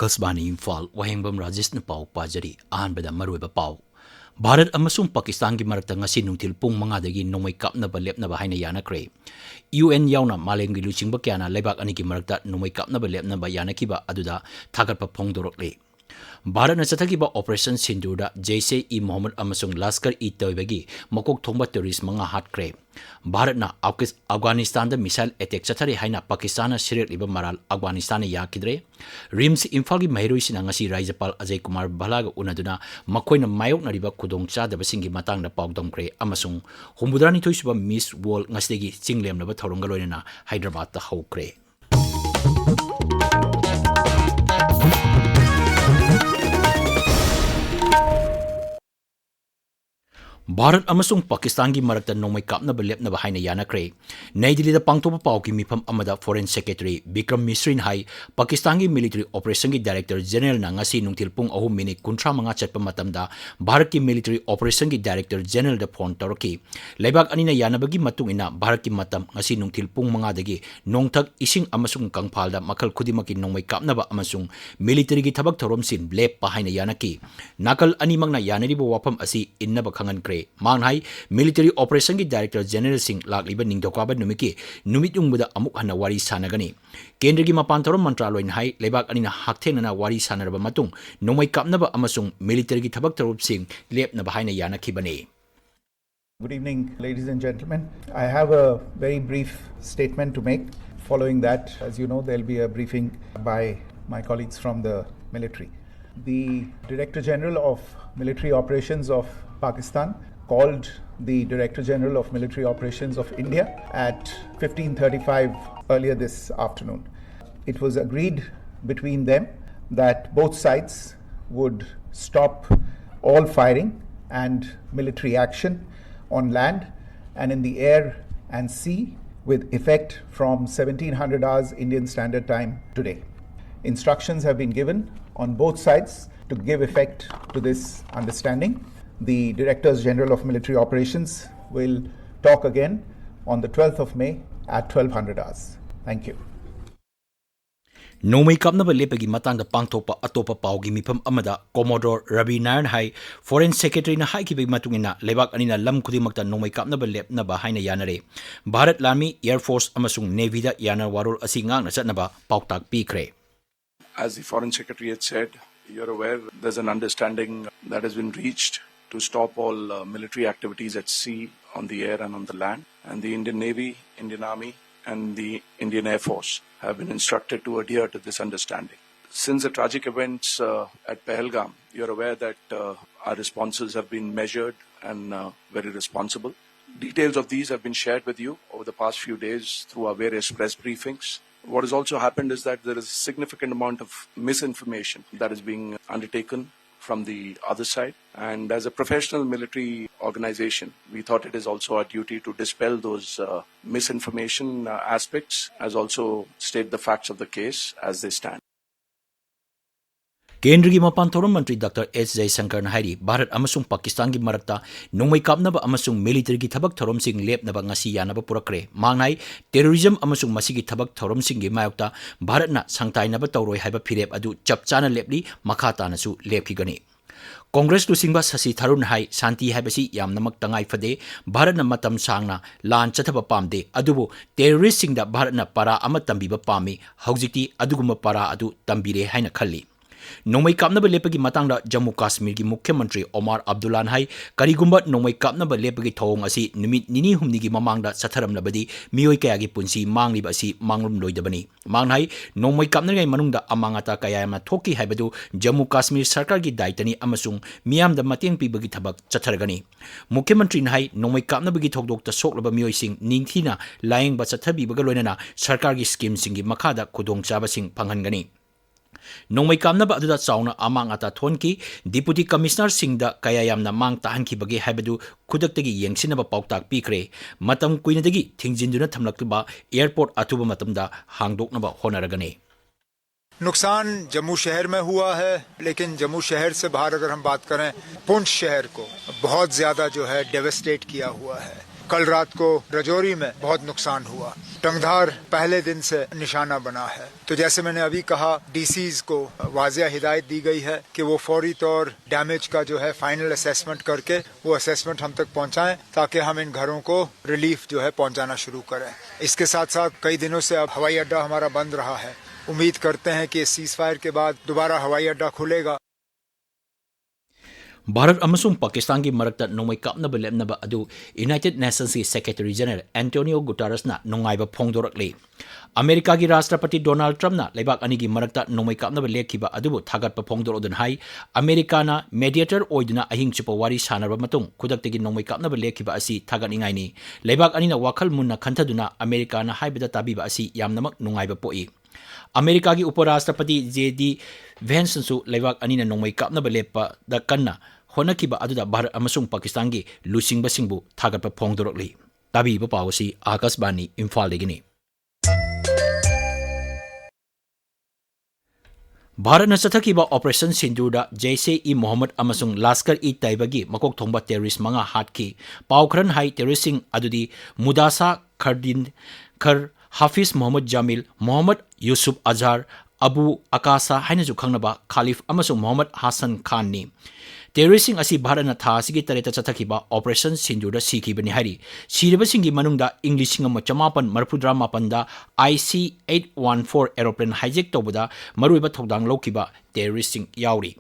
Akasbani Imphal Wahengbam Rajesh na pau pajari ahanbada maruiba pau. Bharat amasung Pakistan gi marakta ngasi nungtil pung mangadagi nongmai kapnaba lepnaba haina yanakre. UN yauna malemgi luchingba kyana lebak ani gi marakta nongmai kapnaba lepnaba yanakiba aduda thagatpa phongdorokle. Bharat na chathaki Operation Sindhurda Jaise-e Mohammed amasung Laskar-e Toibagi makok thongba terrorist manga hatkre. Bharat na Afghanistan da missile attack chathari haina Pakistan na siret liba maral Afghanistan na yakidre. Rims Imphal gi mahiroi sina ngasi Rajapal Ajay Kumar Balaga unaduna makoina mayok na riba kudong chadaba singi matang na pawdongkre amasung humbudrani thoisuba Miss World ngasdegi chinglem naba thorongga loinana Hyderabad ta hawkre. Bharat amasung Pakistan gi marakta nongmai kapnaba lepnaba haina yanakre. Nai Delhi da pangtopa pau ki mifam amada Foreign Secretary Bikram Misrin hai Pakistan gi military operation gi Director General na ngasi nungtil pung 3 minute 35 chatpa matamda Bharat ki military operation gi Director General da phone toroki. Laibak anina yanabagi matung ina Bharat ki matam ngasi nungtil pung 5 dagi nongthak ising amasung kangphal da makhal khudimaki nongmai kapnaba amasung military gi thabak thorom sin lep pa haina yanaki. Nakal ani magna yanaribo wapam asi innaba khangan kre. Manghai military operation ki Director General Singh lakliba ningdokaba numiki numit ungbuda amuk hana wari sanagani. Kendra gi mapantarom mantraloy hai lebak anina hakthenana wari sanaraba matung nomai kapnaba amasung military ki thabak tarup sing lepnaba haina yanakibani. Good evening, ladies and gentlemen. I have a very brief statement to make. Following that, as you know, there will be a briefing by my colleagues from the military. The Director General of Military Operations of Pakistan called the Director General of Military Operations of India at 15:35 earlier this afternoon. It was agreed between them that both sides would stop all firing and military action on land and in the air and sea with effect from 1700 hours Indian Standard Time today. Instructions have been given on both sides to give effect to this understanding. The Directors General of Military Operations will talk again on the 12th of May at 1200 hours. Thank you. Nomai kapnaba lepagi matang da pangtopa atopa paugi mifam amada Commodore Ravi Naran hai Foreign Secretary na hai ki big matungina lebak anina lam khudimakta nomai kapnaba lepnaba haina yanare. Bharat Army, Air Force amasung Navy da yana warol asi ngangna chatnaba pauktak pikre. As the Foreign Secretary had said, you're aware there's an understanding that has been reached to stop all military activities at sea, on the air and on the land. And the Indian Navy, Indian Army and the Indian Air Force have been instructed to adhere to this understanding. Since the tragic events at Pahalgam, you're aware that our responses have been measured and very responsible. Details of these have been shared with you over the past few days through our various press briefings. What has also happened is that there is a significant amount of misinformation that is being undertaken from the other side. And as a professional military organization, we thought it is also our duty to dispel those misinformation aspects, as also state the facts of the case as they stand. Kendra gi mapantorom Mantri Dr. S. Jaishankar na hairi Bharat amasung Pakistan gi marakta nongmai kapnaba amasung military gi thabak thorom sing lepnaba ngasi yanaba purakre. Mangnai terrorism amasung masigi thabak thorom sing gi mayokta Bharat na sangtainaba tawroi haiba phirep adu chapchana lepli makhata nasu lepkigani. Congress lusingba Sasi Tharun hai Santi haibasi yamnamak tangai fade Bharat na matam sangna lan chathaba pamde adubu terrorist singda Bharat na para ama tambiba pami haujikti aduguma para adu tambire haina khalli. Nomai kapnaba lepagi matangda Jammu Kashmir gi Mukhyamantri Omar Abdullah hai karigumba nomai kapnaba lepagi thong asi numit nini humni gi mamangda satharamlabadi mioi kaya gi punsi mangliba asi manglum loidabani. Mangnai nomai kapnai manungda amangata kaya ma thoki haibadu Jammu Kashmir Sarkar gi daitani amasung miyamda mateng pibagi thabak chatharagani. Mukhyamantri hai nomai kapnaba gi thokdokta soklaba mioi sing ningthina laeng ba chathabibaga loinana Sarkar gi scheme singi makhada khudongchaba sing panghangani. Nongmai kamnaba aduda chauna amang ata thonki Deputy Commissioner singda kaya yamna mang tahanki bagi haibadu khudaktagi yengsinaba pauktak pikre matam kuinadagi thingjinduna thamlaktuba airport atuba matamda hangdoknaba honaragane. नुकसान जम्मू शहर में हुआ है, लेकिन जम्मू शहर से बाहर अगर हम बात करें पुंछ शहर को बहुत ज्यादा जो है डेवास्टेट किया हुआ है. कल रात को रजौरी में बहुत नुकसान हुआ। टंगधार पहले दिन से निशाना बना है। तो जैसे मैंने अभी कहा, डीसीज को वाज़िया हिदायत दी गई है कि वो फौरी तौर डैमेज का जो है फाइनल असेसमेंट करके वो असेसमेंट हम तक पहुंचाएं, ताकि हम इन घरों को रिलीफ जो है पहुंचाना शुरू करें। इसके साथ साथ कई दिनों से अब हवाई अड्डा हमारा बंद रहा है। उम्मीद करते हैं कि सीज फायर के बाद दोबारा हवाई अड्डा खुलेगा। भारत अमसुंग पाकिस्तान की मरक्ता नोंमै कापनब लेपनब अदु यूनाइटेड नेशंस की सेक्रेटरी जनरल एंटोनियो गुटारसना नोंगाइब फोंदोरकले। अमेरिका की राष्ट्रपति डोनाल्ड ट्रम्पना लेबाक अनी की मरक्ता नोंमै कापनब लेखिबा अदुबु थागतप फोंदोरदुन हाई अमेरिकाना मेडिएटर ओइदुना अहिंग चुप वारी सानरब मतुंग खुदक्तगी नोंमै कापनब लेखिबा असी थागतनिंगाइनी। लेबाक अनीना वाखल मुन्ना खंथदुना अमेरिकाना हाइबदा ताबिबा असी यामनमक नोंगाइब पोई। अमेरिका की उपराष्ट्रपति जेडी वेंसनसु लेबाक अनीना नोंमै कापनब लेपदा कन्ना होनखिबा अदुदा भारत अमसुंग पाकिस्तान की लुसिंगबसिंगबु थागतप फोंदोरकली। ताबीबा पावसी आकाशवाणी इम्फाल देगिनी। भारत चथकीबा ऑपरेशन सिंदूरदा जैसे मोहम्मद अमसुंग लश्कर तैयबा मकोक थोंबा टेररिस्ट मंगा हाटकी। पाव खरन हाई टेररिस्टिंग अदुदी मुदासा खरदीन खर, हाफिज मोहम्मद जामिल, मोहम्मद यूसुफ अजहर, अबू अकासा हाइनजु खंगनबा खालिफ अमसुंग मोहम्मद हसन खान नि। टेररिस्टिंग असी भारत था की तरह चथकीबा ऑपरेशन सिंदूरदा सीखीबनी हारी। सीरबसिंगी मनुंगदा इंग 1954 IC-814 एरोप्लेन हाइजेक तौबदा मरुइबा थौदांग लौकिबा टेररिस्टिंग याउरी।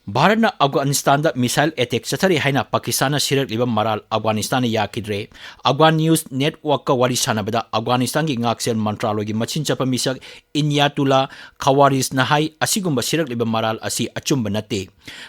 भारत अफगानिस्तान मिसाइल अटैक चथरी है पाकिस्तान सिरकलिबा मराल अफगानिस्तान याखिद्रे। अफगान न्यूज नेटवर्क का वारी सानबदा अफगानिस्तान की ngaksel मंत्रालय की मचिन चप मिसक इनियातुल्ला खवारिज नहाई असिगुंबा सिरकलिबा मराल असी अचुंब नते।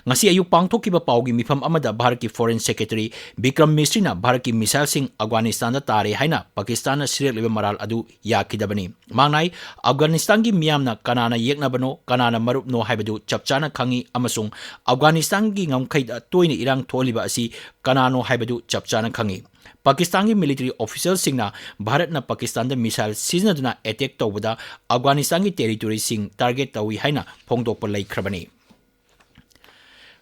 ngasi अयु पांगथोकिबा पाउगी मिफम अमदा भारत की फॉरेन सेक्रेटरी विक्रम मिस्रीना भारत की मिसाइल सिंह अफगानिस्तान तारे है पाकिस्तान सिरकलिबा मराल अदु याखिदबनी। मांगनाई अफगानिस्तान की मियामना कनाना येकनबनो कनाना मरुपनो हाइबदु चपचाना खंगी अमसुंग अफगानिस्तान की ngमखैदा तोइने इरांग थोलिबा असी कनानो हाइबदु चपचाना खंगी। पाकिस्तान की मिलिट्री ऑफिसर सिंगना भारत पाकिस्तान मिसाइल सिजनदुना अटैक तौबदा अफगानिस्तान की टेरिटोरी सिंग टारगेट तौई हाइना फोंदोकपा लैख्रबनी।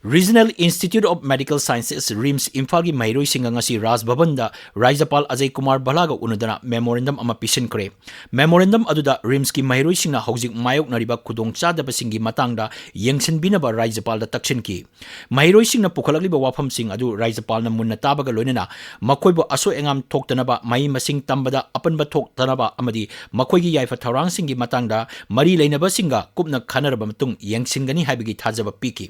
Regional institute of medical sciences RIMS Imphal की महिरोई सिंगंगासी राजभवन राज्यपाल अजय कुमार भलागा उनदना मेमोरेंडम अमा पिसनख्रे। मेमोरेंडम अदुदा रिम्स की महिरोई सिंगना हौजिक मायोकनरिबा खुदोंचादबसिंगी मतंगदा येंगसनबिनबा राज्यपाल तक्षिनकी। महिरोई सिंगना पुखलकलिबा वाफमसिंग अदु राज्यपाल मुन्ना ताबगा लोइनना मखोइबो असो एंगाम थोक्तनबा मई मसिंग तंबदा अपनबा थोक्तनबा अमदी मखोइगी याइफा थौरांगसिंगी मतंगदा मरी लेनबसिंगा कुपना खनरबा मतुंग येंगसिंगनी हाइबगी थाजबा पीकी।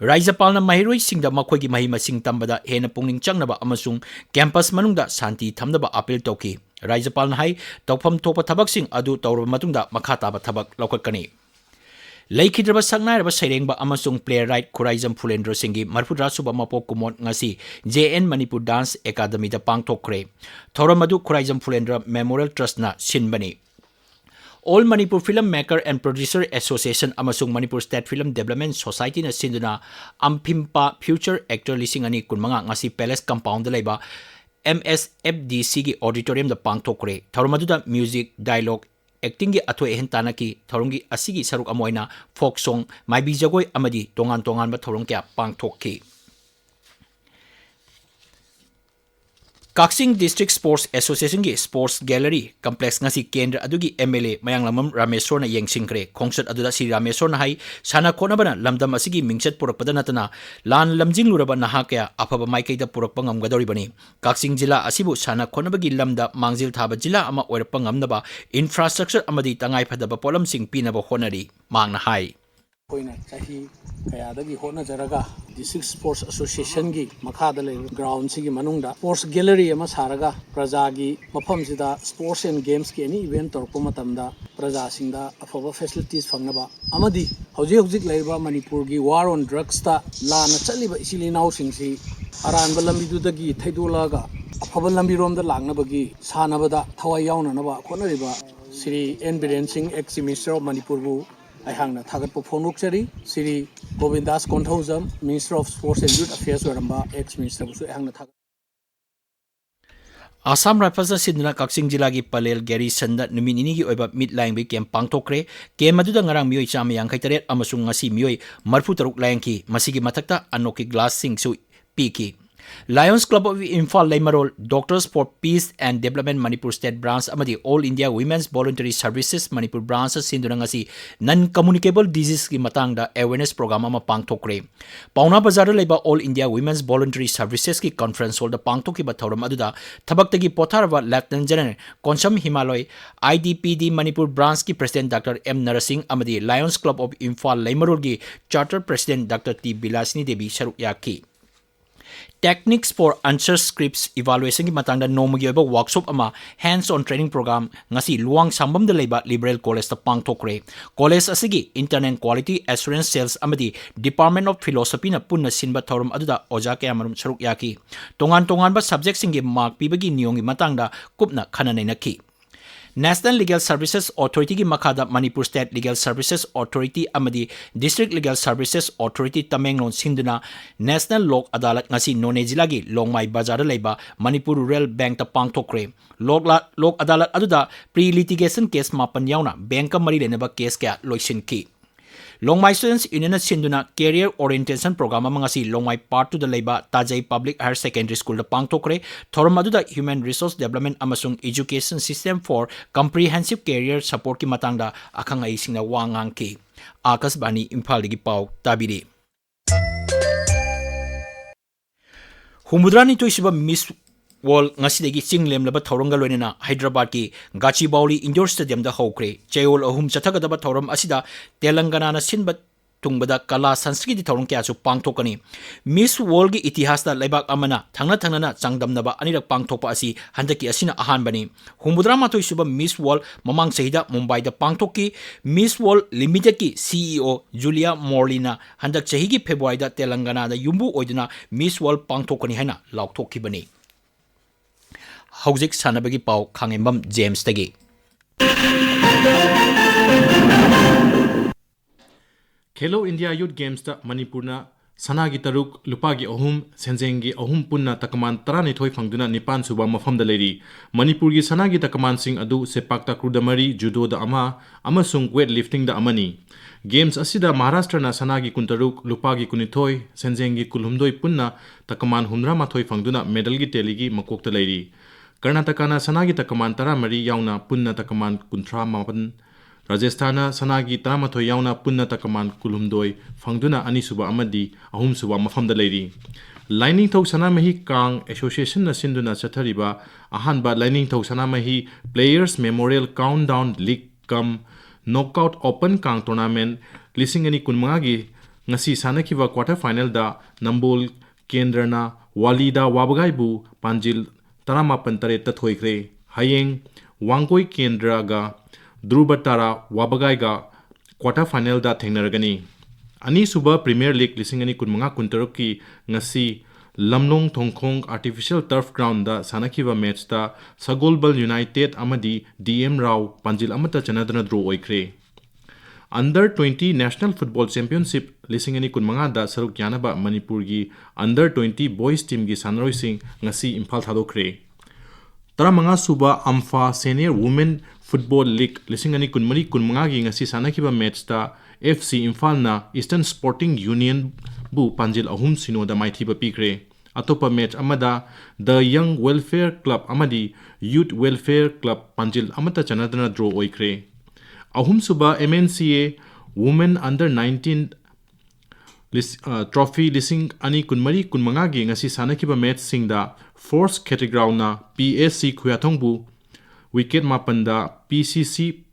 राज्यपाल महिरोई सिंह मखोई मही मसिंग तंबदा हेन पुंगनिंग चंगनबा अमसुंग कैंपस मनुंगदा शांति थमनबा अपील तौकी। राज्यपाल हाई तौफम थोप थबकसिंग अदु तौरब मतुंगदा मखा ताबा थबक लौकटकनी। लेखिद्रबा सकनायरबा सैरेंगबा अमसुंग प्ले राइट खुराइजम फुलेंद्र सिंगी मरफुद्रा सुबा मपोक कुमोट ngasi JN Manipur dance academy दा पांगथोखरे। थौरम अदु खुराइजम फुलेंद्र मेमोरियल ट्रस्टना सिनबनी। All Manipur Film Maker and Producer Association अमसुंग Manipur state film development society ने सिंधुना अम्फिम्पा फ्यूचर एक्टर लिसिंग अनि कुनमंगा ngasi पैलेस कंपाउंड लेबा MSFDC की ऑडिटोरियम दा पांगथोखरे। थौरमदुदा म्यूजिक डायलॉग एक्टिंग की अथोय एहन तानकी थौरंगी असिगी सरुक अमोइना फोक सॉन्ग माइबी जगोय अमदी तोंगान तोंगान बा थौरंग क्या पांगथोखी। काक्सिंग डिस्ट्रिक्ट स्पोर्ट्स एसोसिएशन की स्पोर्ट्स गैलरी कम्प्लेक्स ngasi केंद्र अदुगी MLA मयांगलमम रामेश्वरना येंगसिंखरे। खोंगसत अदुदा श्री रामेश्वरना हाई साना खोनबना लमदम असिगी मिंगसत पुरकपदा नतना लान लमजिंगलुरबा नहा कया अफब माइकैदा पुरकपा ngamgadoribani। काक्सिंग जिला असिबु साना खोनबगी लमदा मांगजिल थाबा जिला अमा ओइरपा ngamnaba इंफ्रास्ट्रक्चर अमदी तंगाई फदबा पोलमसिंग पीनबा होनरी मांगना हाई। कोइना चाही कयादगी होना जरगा डिस्ट्रिक्ट स्पोर्ट्स एसोसिएशन की मखादा ले ग्राउंड सिगी मनुंगदा स्पोर्ट्स गैलरी अमा सारगा प्रजा की मफम सिदा स्पोर्ट्स एंड गेम्स की एनी इवेंट तौरप मतमदा प्रजा सिंगदा अफबा फैसिलिटीज फंगनबा अमदी हौजिक हौजिक लेबा मणिपुर की वार ऑन ड्रग्स ता लाना चलिबा इसिलिनाउ सिंगसी अरानबा लंबिदुदगी थैदोलागा अफबा लंबिरोमदा लांगनबगी सानबदा थवाई यावननबा खोनरिबा Shri N Biren Singh ex minister of Manipur बु अहांगना थागत फोनोक्चरी Shri Govindas Konthoujam minister of sports and youth affairs वरंबा एक्स मिनिस्टर बुसु अहांगना थागत। आसाम राइफल्स सिंधुना काक्सिंग जिला की पलेल गैरीसन नुमिनिनी की ओइबा मिड लाइंग कैंप पांगथोखरे। कैंप अदुदा ngarang मियोय चाम यांखैतरेट अमसुंग ngasi मियोय मरफु तरुक लायंकी मसिगी मथक्ता अनोकी ग्लास सिंगसु पीकी। Lions Club of Imphal Leimarol, Doctors for Peace and Development Manipur State Branch amadi All India Women's Voluntary Services Manipur Branch sinduna ngasi non-communicable disease ki matangda awareness program ama pangthokre. Pauna Bazar leba All India Women's Voluntary Services ki conference hall da pangthokiba thoram aduda thabaktagi potharwa Lieutenant General Konsam Himalay IDPD Manipur Branch ki President Dr. M Narasingh amadi Lions Club of Imphal Leimarol ki Charter President Dr. T Bilasini Devi saruk yaki. Techniques for Answer Scripts Evaluation ki matangda nomagi oba workshop ama hands-on training program ngasi luang sambam da leba Liberal College ta pangthokre. College asigi Internal Quality Assurance Sales amadi Department of Philosophy na punna sinba thorum aduda oja kaya marum saruk yaki. Tongan ba subject singi mark pibagi niyongi matangda kupna khananai nakhi. National Legal Services Authority ki makhada Manipur State Legal Services Authority amadi District Legal Services Authority Tamenglong sinduna National Lok Adalat ngasi None Jila gi Longmai Bazar laiba Manipur Rural Bank ta pangthokre. Lok Adalat aduda pre-litigation case mapan yauna bank ka mari lenaba case kya loisinki. Longmai Students Union sinduna Career Orientation Program mangasi Longmai Part to the Laiba Tajai Public Higher Secondary School da pangthokre. Thoram aduda Human Resource Development amasung Education System for Comprehensive Career Support ki matangda akhang ai singna wangang ki. Akasbani Imphal gi pau tabiri. Humudrani toisiba Miss Wall ngasidagi chinglem laba thoranga loinena Hyderabad ki Gachibowli Indoor Stadium da hokre. Chayol ahum chathagadaba thoram asida Telangana na sinba tungbada kala sanskriti thorong kya chu pangthokani. Miss World gi itihas da laibak amana thangna changdamnaba anirak pangthokpa asi handaki asina ahan bani. Humudra matoi suba Miss World mamang sahida Mumbai da pangthokki. Miss World Limited ki CEO Julia Morlina handak chahi gi February da Telangana da yumbu oiduna Miss World pangthokani haina laukthokki bani. Hauzik sanabagi pau Khangembam James tagi. Khelo India Youth Games ta Manipurna Sanagi Taruk Lupagi Ohum Senzengi Ohum Punna Takaman Tarani Toy Fangduna Nipan Suba Mafam da Lady Manipurgi Sanagi Takaman Sing Adu Sepak Takruda Mari Judo da Ama Amasung Weightlifting da Amani Games Asida Maharashtra na Sanagi Kuntaruk Lupagi Kunitoy Senzengi Kulhumdoi Punna Takaman Humra Matoy Fangduna Medalgi Teligi Makok da Lady Karnataka na Sanagi Takaman Taramari Yauna Punna Takaman Kuntra Mapan Rajasthana Sanagi Taramatoy Yauna Punna Takaman Kulhumdoi Fangduna Ani Suba Amadi Ahum Suba Mafam da Lady Lining Thau Sanamahi Kang Association na Sinduna Chathariba Ahanba Lining Thau Sanamahi Players Memorial Countdown League Cum Knockout Open Kang Tournament Lisingani Kunmagi Ngasi Sanakiva Quarter Final da Nambol Kendrana Walida Wabagaibu Panjil Taramapan Tareta Thoikre Hayeng Wangkoi Kendraga Dhrubatara Wabagaiga Quarter Final da Thengnaragani Ani Suba Premier League Lisingani Kunmanga Kuntaroki Ngasi Lamnong Thongkhong Artificial Turf Ground da Sanakiva match da Sagolbal United Amadi DM Rao Panjil Amata Chanadana draw oikre Under 20 National Football Championship Lisingani Kunmanga da Saruk Yanaba Manipurgi Under 20 Boys Team gi Sanroi Sing ngasi Imphal thadokre Taramanga Suba Amfa Senior Women Football League Lisingani Kunmari Kunmanga gi ngasi Sanakiva match da FC Imphal na Eastern Sporting Union bu Panjil Ahum Sino da Maithiba pikre Atopa match amada The Young Welfare Club amadi Youth Welfare Club Panjil Amata Chanadana draw oikre Ahum Suba MNCA Women Under 19 Trophy Lising Ani Kunmari Kunmanga gi ngasi Sanakiba match singda Force Category na PSC Khuyathongbu Wicket Mapanda PCC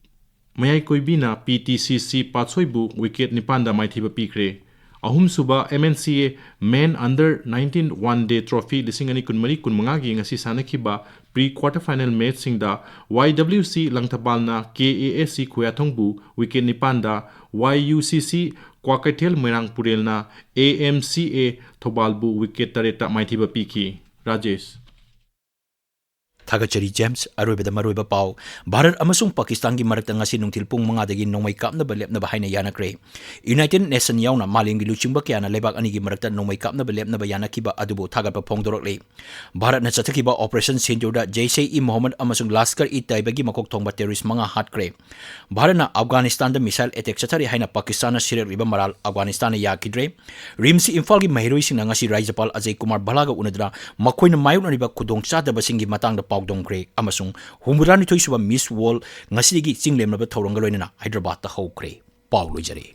Mayai Koibina PTCC Patsoibu Wicket Nipanda Maithiba pikre Ahum Suba MNCA Men Under 19 One Day Trophy Lisingani Kunmari Kunmanga gi ngasi Sanakiba Pre-Quarter Final Match Singda YWC Langtabalna KASC Khuyathongbu Wicket Nipanda YUCC Kwakatel Merang Purelna AMCA Thobalbu Wicket Tareta Maithiba Piki Rajesh Thagachari James aroibada maroiba pau Bharat amasung Pakistan gi marakta ngasi nungtil pung manga dagi nongmai kapnaba lepnaba haina yanakre United Nation yauna malingi luchingba kyana lebak ani gi marakta nongmai kapnaba lepnaba yanakiba adubu thagapa phongdorokle Bharat na chathakiba Operation Sindur da Jaish-e Mohammed amasung Lashkar-e-Taiba gi makok thongba terrorist manga hatkre Bharat na Afghanistan da missile attack chathari haina Pakistan na sirak riba maral Afghanistan na yakidre Rimsi Imphal gi mahiroi sing ngasi Rajapal Ajay Kumar Balaga unadra makoina mayuk riba khudong chadaba singi matang da pawdongkre amasung humrani thoi suba Miss World ngasi gi chinglemnaba thoranga loinana Hyderabad ta hokre paw loijare